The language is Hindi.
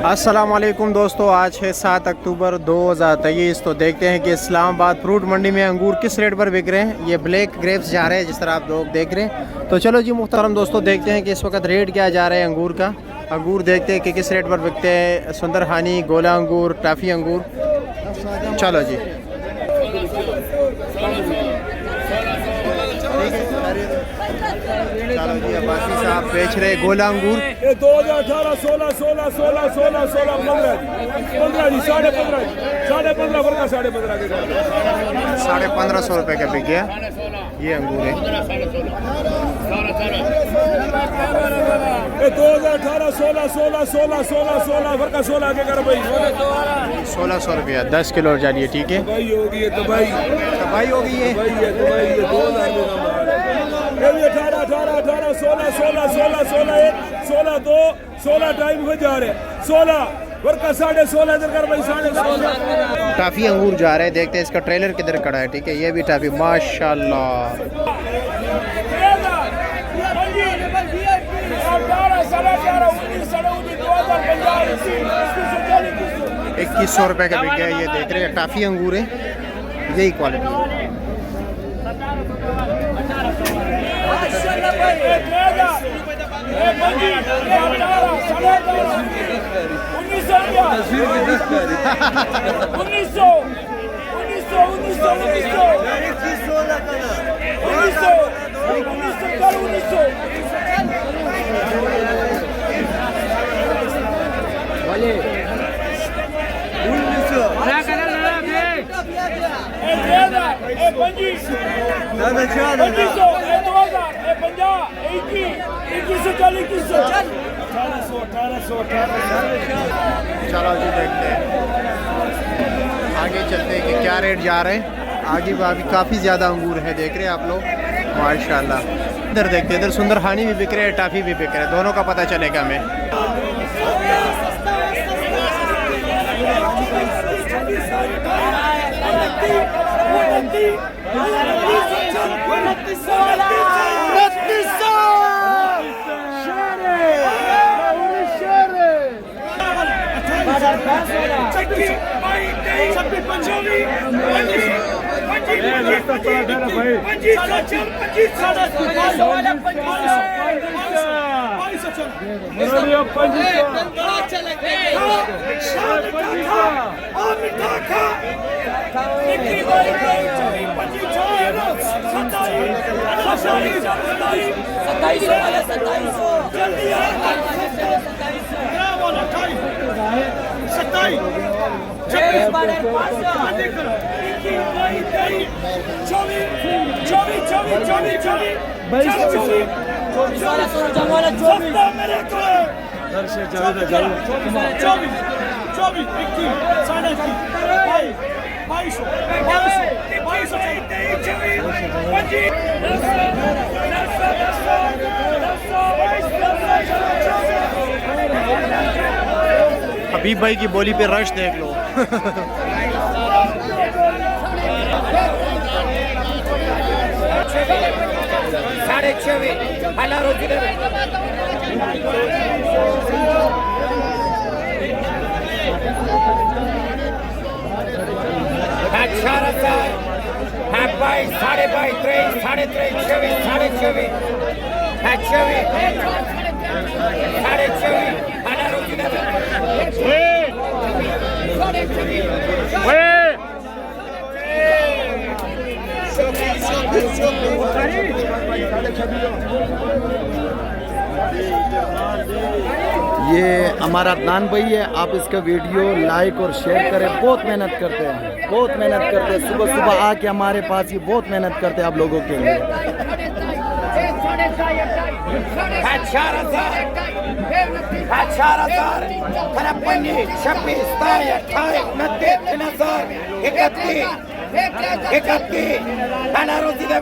अस्सलामुअलैकुम दोस्तों, आज है 7 अक्टूबर 2023। तो देखते हैं कि इस्लामाबाद फ्रूट मंडी में अंगूर किस रेट पर बिक रहे हैं। ये ब्लैक ग्रेप्स जा रहे हैं जिस तरह आप लोग देख रहे हैं। तो चलो जी मुख्तरम दोस्तों, देखते हैं कि इस वक्त रेट क्या जा रहा है अंगूर का। अंगूर देखते हैं कि किस रेट पर बिकते हैं। सुंदरहानी, गोला अंगूर, टाफ़ी अंगूर। चलो जी चलो जी, अब्बासी साहब बेच रहे गोला अंगूर। 2018 16 16 16 16 16 15 जी 15.5 15.5 वर्ग 15.5 के 1550 रुपये का बिक गया ये अंगूर है। 2018 16 16 16 16 16 वर्ग 16 के कर भाई 1600 रुपया 10 किलो डालिए। ठीक है, भाई होगी तो भाई होगी ये। भाई है तो भाई ये 2000 का माल है। ये 18 18 18 16 16 16 16 1 16 2 16 टाइम हो जा रहे 16 वर्ग 16.5 इधर कर भाई 16.5। टाफी अंगूर जा रहे हैं, देखते हैं इसका ट्रेलर किधर खड़ा है। ठीक है, ये भी टाफी माशाल्लाह। 2100 रुपये का बिक गया। ये देख रहे हैं टाफी अंगूर है, यही क्वालिटी है। चलो जी देखते हैं, आगे चलते हैं कि क्या रेट जा रहे हैं। आगे अभी काफ़ी ज़्यादा अंगूर है, देख रहे हैं आप लोग माशाल्लाह। इधर देखते हैं, इधर सुंदरहानी भी बिक रहे हैं, टाफ़ी भी बिक रहे हैं, दोनों का पता चलेगा हमें। हबीब भाई की बोली पे रश देख लो। साढ़े 6 हला रोजी दे 18,000 है भाई 22 23 साढ़े 23 24 साढ़े 24 है 24 साढ़े 24 हला रोजी दे ये हमारा अदनान भाई है, आप इसका वीडियो लाइक और शेयर करें। बहुत मेहनत करते हैं, बहुत मेहनत करते हैं। सुबह सुबह आके हमारे पास ये बहुत मेहनत करते हैं आप लोगों के लिए। 18,000 53 26 28 29 30 31 31 हला रोजी दे